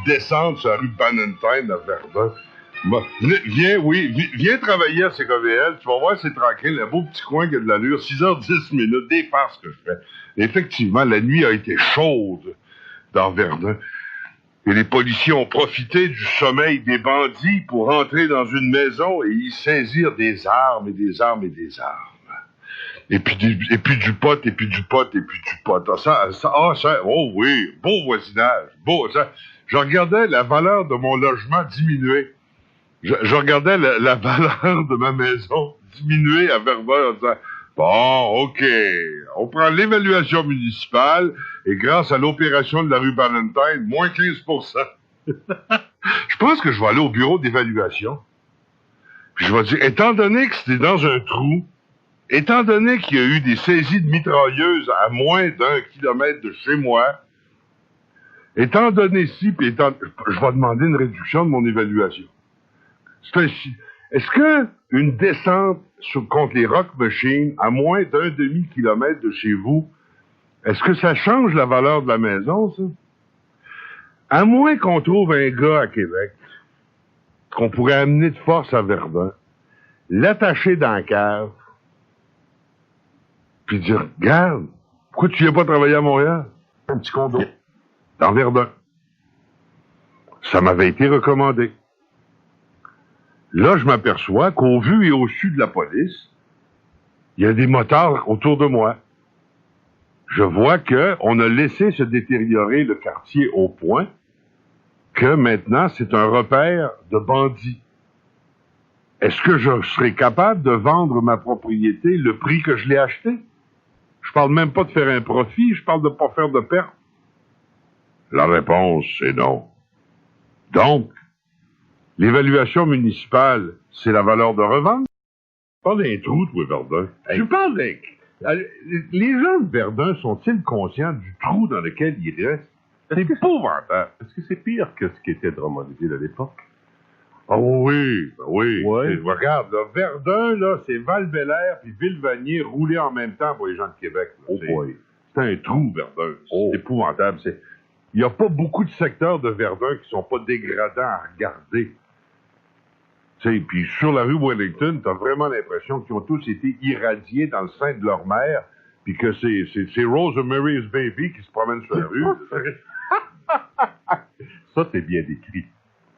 descendre sur la rue Banentine à Verdun. Viens travailler à CKVL, tu vas voir, c'est tranquille, un beau petit coin qui a de l'allure, 6h10, des farces que je fais. Effectivement, la nuit a été chaude dans Verdun. Et les policiers ont profité du sommeil des bandits pour entrer dans une maison et y saisir des armes et des armes et des armes. Et puis du pot, et puis du pot, et puis du pot. Oh oui, beau voisinage, beau. Je regardais la valeur de mon logement diminuer. Je regardais la valeur de ma maison diminuer à Verdun en disant, bon, OK, on prend l'évaluation municipale et grâce à l'opération de la rue Valentine, moins 15%. Je pense que je vais aller au bureau d'évaluation. Puis je vais dire, étant donné que c'était dans un trou, étant donné qu'il y a eu des saisies de mitrailleuses à moins d'1 kilomètre de chez moi, étant donné je vais demander une réduction de mon évaluation. Est-ce que une descente contre les Rock Machines à moins d'1 demi-kilomètre de chez vous, est-ce que ça change la valeur de la maison, ça? À moins qu'on trouve un gars à Québec qu'on pourrait amener de force à Verdun, l'attacher dans la cave, puis dire, regarde, pourquoi tu viens pas travailler à Montréal? Un petit condo. Dans Verdun. Ça m'avait été recommandé. Là, je m'aperçois qu'au vu et au su de la police, il y a des motards autour de moi. Je vois qu'on a laissé se détériorer le quartier au point que maintenant, c'est un repère de bandits. Est-ce que je serai capable de vendre ma propriété le prix que je l'ai acheté? Je parle même pas de faire un profit, je parle de pas faire de perte. La réponse est non. Donc, l'évaluation municipale, c'est la valeur de revente? Tu parles d'un trou, toi, Verdun. Hey. Tu parles d'un... Les gens de Verdun sont-ils conscients du trou dans lequel ils restent? C'est épouvantable. Est-ce que c'est pire que ce qu'était Drummondville à l'époque? Oh oui, oui. Ouais. Regarde, là, Verdun, là, c'est Val-Bélair puis Ville-Vanier roulés en même temps pour les gens de Québec. C'est un trou, Verdun. C'est épouvantable. Il n'y a pas beaucoup de secteurs de Verdun qui sont pas dégradants à regarder. Puis sur la rue Wellington, t'as vraiment l'impression qu'ils ont tous été irradiés dans le sein de leur mère, puis que c'est Rosemary's Baby qui se promène sur la rue. Ça, c'est bien décrit.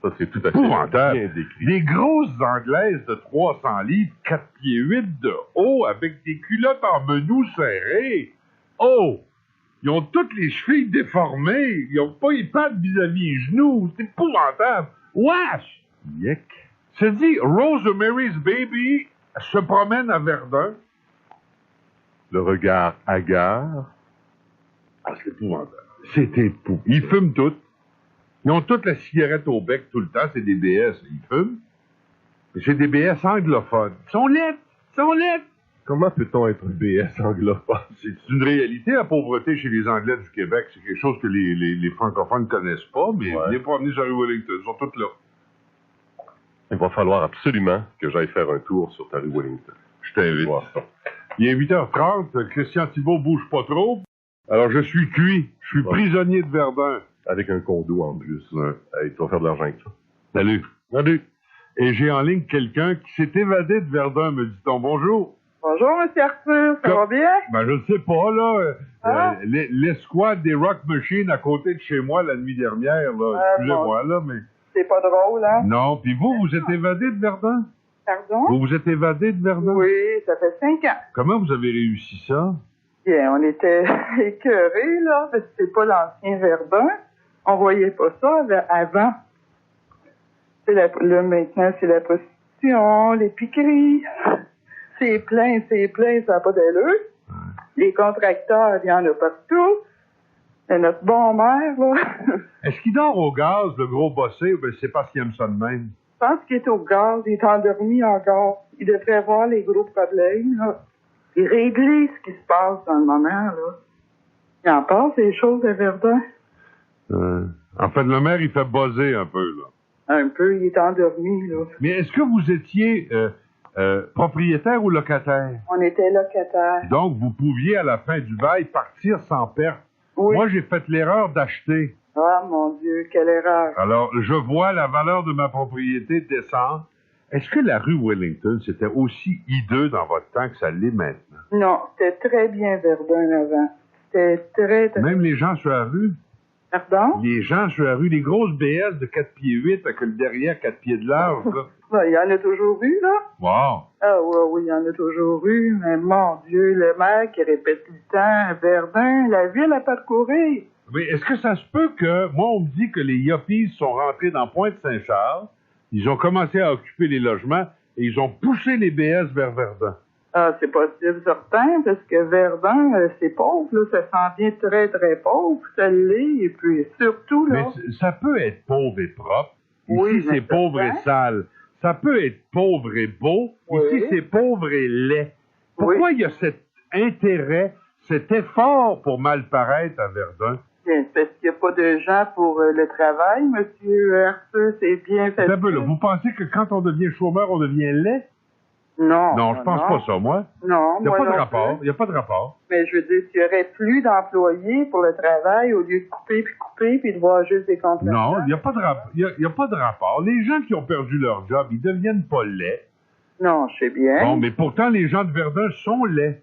Ça, c'est tout à fait bien décrit. Des grosses Anglaises de 300 livres, 4 pieds 8 de haut, avec des culottes en menou serrées. Oh! Ils ont toutes les chevilles déformées. Ils ont pas les pattes vis-à-vis les genoux. C'est épouvantable. Wesh! Yuck! C'est dit, Rosemary's Baby se promène à Verdun. Le regard hagard. Ah, c'est épouvantable. C'est épouvantable. Ils fument toutes. Ils ont toute la cigarette au bec tout le temps. C'est des BS. Ils fument. Et c'est des BS anglophones. Ils sont laids. Comment peut-on être BS anglophone? C'est une réalité, la pauvreté chez les Anglais du Québec. C'est quelque chose que les francophones ne connaissent pas, mais venez promener sur la rue Wellington. Ils sont tous là. Il va falloir absolument que j'aille faire un tour sur ta rue Wellington. Je t'invite. Il est 8h30. Christian Thibault bouge pas trop. Alors, je suis cuit. Je suis prisonnier de Verdun. Avec un condo en plus. Ouais. Hey, tu vas faire de l'argent avec ça. Salut. Et j'ai en ligne quelqu'un qui s'est évadé de Verdun, me dit-on. Bonjour. Bonjour, M. Arthur. Ça va bien? Ben, je ne sais pas, là. L'escouade des Rock Machines à côté de chez moi la nuit dernière, là. Excusez-moi, là, mais... C'est pas drôle, hein? Non, puis vous êtes évadé de Verdun? Pardon? Vous vous êtes évadé de Verdun? Oui, ça fait 5 ans. Comment vous avez réussi ça? Bien, on était écœurés, là, parce que c'est pas l'ancien Verdun. On voyait pas ça avant. Maintenant, c'est la prostitution, les piqueries. C'est plein, ça n'a pas d'allure. Ouais. Les contracteurs, il y en a partout. C'est notre bon maire, là. Est-ce qu'il dort au gaz, le gros bossé, ou bien c'est parce qu'il aime ça de même? Je pense qu'il est au gaz, il est endormi encore. Il devrait voir les gros problèmes, là. Et régler ce qui se passe dans le moment, là. Il en passe des choses à Verdun. En fait, le maire, il fait buzzer un peu, là. Un peu, il est endormi, là. Mais est-ce que vous étiez propriétaire ou locataire? On était locataire. Donc, vous pouviez, à la fin du bail, partir sans perte. Oui. Moi, j'ai fait l'erreur d'acheter. Ah, mon Dieu, quelle erreur. Alors, je vois la valeur de ma propriété descendre. Est-ce que la rue Wellington, c'était aussi hideux dans votre temps que ça l'est maintenant? Non, c'était très bien Verdun avant. C'était très, très... Même les gens sur la rue? Pardon? Les gens sur la rue, les grosses BS de 4 pieds 8 avec le derrière 4 pieds de large, là. Ben, il y en a toujours eu, là. Wow! Ah oui, il y en a toujours eu, mais mon Dieu, le maire qui répète tout le temps, Verdun, la ville à parcourir. Mais est-ce que ça se peut que, moi, on me dit que les Yuppies sont rentrés dans Pointe-Saint-Charles, ils ont commencé à occuper les logements et ils ont poussé les BS vers Verdun? Ah, c'est possible, certain, parce que Verdun, c'est pauvre, là, ça s'en vient très, très pauvre, ça l'est, et puis surtout, là... Mais ça peut être pauvre et propre. Oui, Ici, mais c'est pauvre et certain. sale. Ça peut être pauvre et beau. Oui. Ici, c'est pauvre et laid. Pourquoi Oui. il y a cet intérêt, cet effort pour mal paraître à Verdun? Bien, parce qu'il n'y a pas de gens pour le travail, monsieur Arthur, c'est bien facile. Un peu, là. Vous pensez que quand on devient chômeur, on devient laid? Non. Non, je pense pas ça, moi. Non, Il n'y a moi pas de non rapport. plus. Il n'y a pas de rapport. Mais je veux dire, s'il y aurait plus d'employés pour le travail, au lieu de couper, puis de voir juste des contrats. Non, il n'y a pas de rapport. Il y a pas de rapport. Les gens qui ont perdu leur job, ils deviennent pas laids. Non, je sais bien. Bon, mais pourtant, les gens de Verdun sont laids.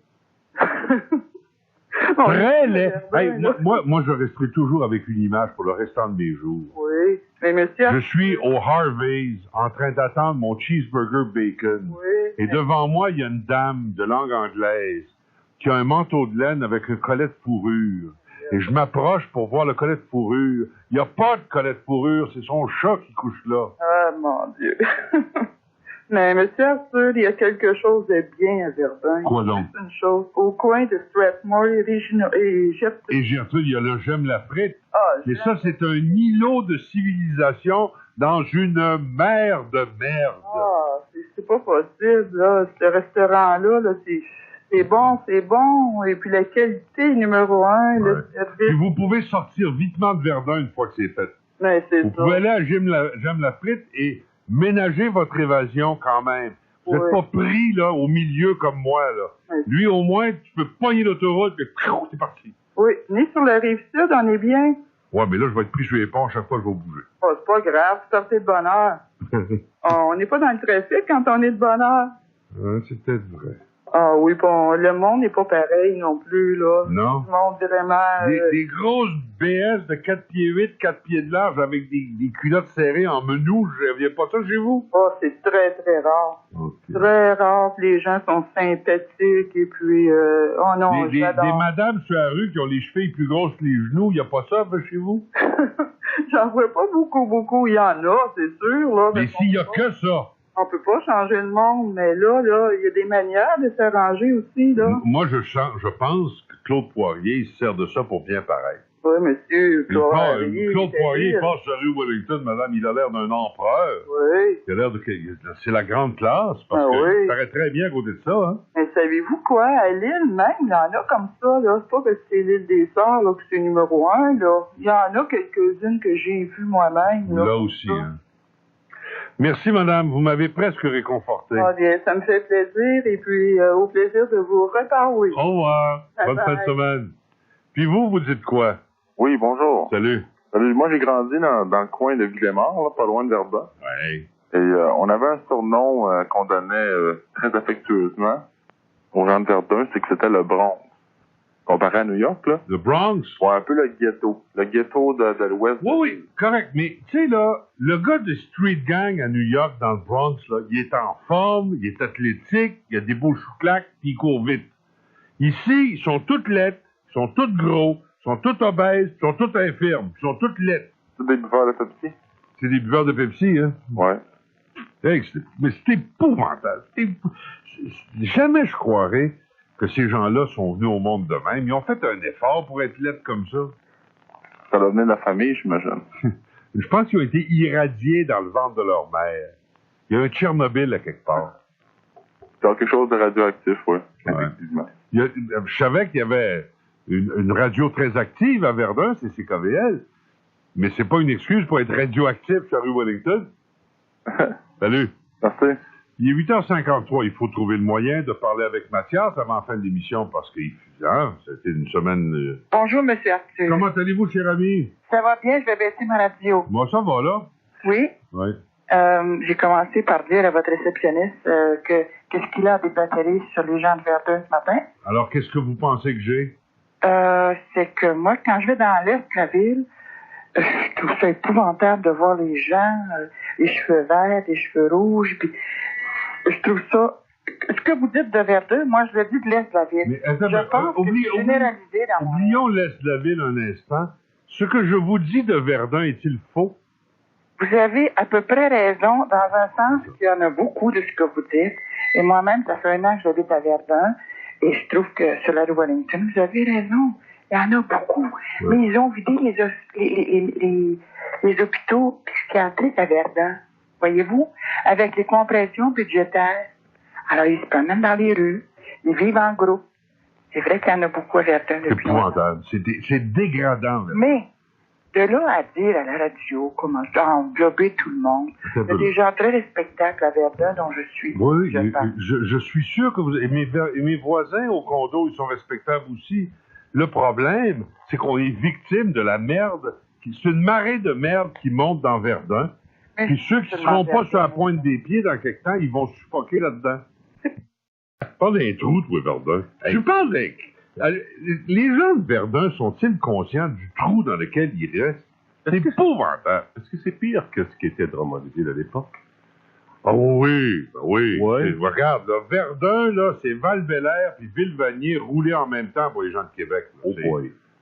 On Très dit laid. Verdun, Hey, là. moi, je resterai toujours avec une image pour le restant de mes jours. Oui, mais monsieur... Je suis au Harvey's en train d'attendre mon cheeseburger bacon. Oui. Et devant moi, il y a une dame de langue anglaise qui a un manteau de laine avec un collet de fourrure. Et je m'approche pour voir le collet de fourrure. Il n'y a pas de collet de fourrure, c'est son chat qui couche là. Ah, mon Dieu. Mais monsieur Arthur, il y a quelque chose de bien à Verdun. Quoi donc? C'est une chose. Au coin de Strathmore et Gertrude. Et Gertrude, il y a le j'aime la frite. Ah, Mais ça, c'est un îlot de civilisation dans une mer de merde. Ah, c'est pas possible, là. Ce restaurant-là, là, c'est bon. Et puis la qualité est numéro un, Ouais. le service. Puis vous pouvez sortir vitement de Verdun une fois que c'est fait. Mais c'est Vous ça. pouvez aller à j'aime la frite et ménager votre évasion quand même. Vous n'êtes Oui. pas pris là au milieu comme moi là. Oui. Lui au moins tu peux pogner l'autoroute et c'est parti. Oui, ni sur la rive sud, on est bien. Ouais, mais là je vais être pris sur les ponts chaque fois que je vais bouger. Oh, c'est pas grave, sortez de bonne heure. On n'est pas dans le trafic quand on est de bonne heure. Ouais, c'est peut-être vrai. Ah oui, bon, le monde n'est pas pareil non plus, là. Non. Le monde vraiment... Des grosses BS de 4 pieds 8, 4 pieds de large avec des culottes serrées en menou, il n'y a pas ça chez vous? Oh, c'est très, très rare. Ok. Très rare, puis les gens sont sympathiques, et puis... oh non, Des j'adore. madames sur la rue qui ont les chevilles plus grosses que les genoux, il n'y a pas ça chez vous? J'en vois pas beaucoup. Il y en a, c'est sûr, là. Mais parce s'il n'y a qu'on que ça, on peut pas changer le monde, mais là, il y a des manières de s'arranger aussi, là. moi je pense que Claude Poirier il se sert de ça pour bien paraître. Oui, monsieur, Claude Poirier, Poirier il est passe sur la rue Wellington, madame, il a l'air d'un empereur. Oui. Il a l'air de... C'est la grande classe, parce Ah que oui. il paraît très bien à côté de ça, hein. Mais savez-vous quoi? À Lille, même, il y en a comme ça, là. C'est pas parce que c'est l'île des Sœurs, là, que c'est numéro un, là. Il y en a quelques-unes que j'ai vues moi-même, là. Là aussi, hein. Merci, madame, vous m'avez presque réconforté. Ah bien, ça me fait plaisir, et puis au plaisir de vous reparler. Au revoir. Bye Bonne fin de bye. semaine. Puis vous dites quoi? Oui, bonjour. Salut. Salut, moi j'ai grandi dans le coin de Villemort, là, pas loin de Verdun. Ouais. Et on avait un surnom qu'on donnait très affectueusement aux gens de Verdun, c'est que c'était le Bronx. Comparé à New York, là. Le Bronx? Ouais, un peu le ghetto. Le ghetto de l'Ouest. Oui, correct. Mais, tu sais, là, le gars de Street Gang à New York, dans le Bronx, là, il est en forme, il est athlétique, il a des beaux chou-claques, puis il court vite. Ici, ils sont tous laids, ils sont tous gros, ils sont tous obèses, ils sont tous infirmes, ils sont tous laids. C'est des buveurs de Pepsi? C'est des buveurs de Pepsi, hein? Ouais. Hey, mais c'est épouvantable. Jamais je croirais que ces gens-là sont venus au monde de même. Ils ont fait un effort pour être laids comme ça. Ça doit venir de la famille, j'imagine. Je pense qu'ils ont été irradiés dans le ventre de leur mère. Il y a un Tchernobyl à quelque part. C'est quelque chose de radioactif, oui. Ouais. Effectivement. Je savais qu'il y avait une radio très active à Verdun, c'est CKVL. Mais c'est pas une excuse pour être radioactif sur la rue Wellington. Salut. Merci. Il est 8h53. Il faut trouver le moyen de parler avec Mathias avant la fin de l'émission parce que c'était une semaine... Bonjour, Monsieur Arthur. Comment allez-vous, cher ami? Ça va bien, je vais baisser ma radio. Moi, ça va, là. Oui. Oui. J'ai commencé par dire à votre réceptionniste qu'est-ce qu'il a des batteries sur les gens de Verdun ce matin. Alors, qu'est-ce que vous pensez que j'ai? C'est que moi, quand je vais dans l'est de la ville, je trouve ça épouvantable de voir les gens, les cheveux verts, les cheveux rouges, puis je trouve ça... Ce que vous dites de Verdun, moi, je le dis de l'est de la ville. Mais attends, je pense que c'est généralisé dans mon... Oublions l'est de la ville un instant. Ce que je vous dis de Verdun est-il faux? Vous avez à peu près raison, dans un sens qu'il y en a beaucoup de ce que vous dites. Et moi-même, ça fait 1 an que j'habite à Verdun, et je trouve que sur la rue Wellington, vous avez raison. Il y en a beaucoup. Ouais. Mais ils ont vidé les hôpitaux psychiatriques à Verdun. Voyez-vous? Avec les compressions budgétaires. Alors, ils se promènent dans les rues. Ils vivent en groupe. C'est vrai qu'il y en a beaucoup à Verdun C'est depuis longtemps. épouvantable. C'est dégradant. Là. Mais, de là à dire à la radio comment ça englober tout le monde, il y a des gens très respectables à Verdun dont je suis. Oui, je je suis sûr que vous... Et mes voisins au condo, ils sont respectables aussi. Le problème, c'est qu'on est victime de la merde. C'est une marée de merde qui monte dans Verdun. Mais Puis ceux qui ne seront pas sur la pointe des pieds dans quelque temps, ils vont suffoquer là-dedans. Pas des trous, toi, Verdun. Je parle des... Les gens de Verdun sont-ils conscients du trou dans lequel ils restent? C'est épouvantable. Est-ce que c'est pire que ce qui était Drummondville à l'époque? Oh oui, ben oui. Ouais. Regarde, là, Verdun, là, c'est Val-Bélair puis Ville-Vanier roulés en même temps pour les gens de Québec. Là.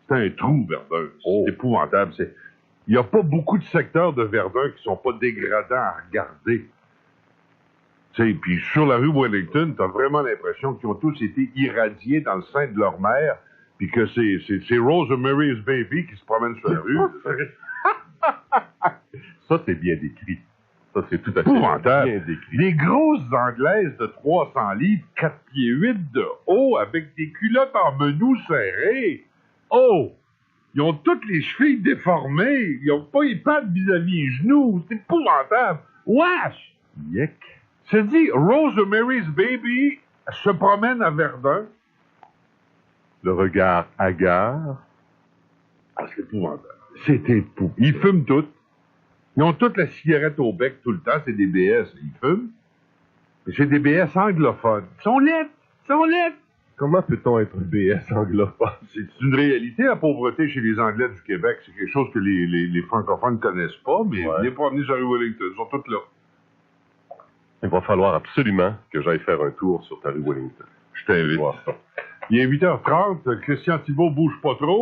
C'est un trou, Verdun. Oh. C'est épouvantable. Il n'y a pas beaucoup de secteurs de Verdun qui sont pas dégradants à regarder. Puis sur la rue Wellington, t'as vraiment l'impression qu'ils ont tous été irradiés dans le sein de leur mère, puis que c'est Rosemary's Baby qui se promène sur la rue. Ça, c'est bien décrit. Ça, c'est tout à fait Épouvantable. bien décrit. Les grosses Anglaises de 300 livres, 4 pieds 8 de haut, avec des culottes en menou serré. Oh! Ils ont toutes les chevilles déformées. Ils ont pas les pattes vis-à-vis les genoux. C'est épouvantable. Wesh! Yuck. C'est dit, Rosemary's Baby se promène à Verdun. Le regard hagard. Ah, c'est épouvantable. C'est épouvantable. Ils fument toutes. Ils ont toutes la cigarette au bec tout le temps. C'est des BS. Ils fument. Mais c'est des BS anglophones. Ils sont laids. Ils sont laids. Comment peut-on être BS anglophone? C'est une réalité, la pauvreté chez les Anglais du Québec. C'est quelque chose que les francophones ne connaissent pas, mais Ouais. venez promener sur la rue Wellington. Ils sont tous là. Il va falloir absolument que j'aille faire un tour sur ta rue Wellington. Je t'invite. Voir ça. Il est 8h30. Christian Thibault bouge pas trop.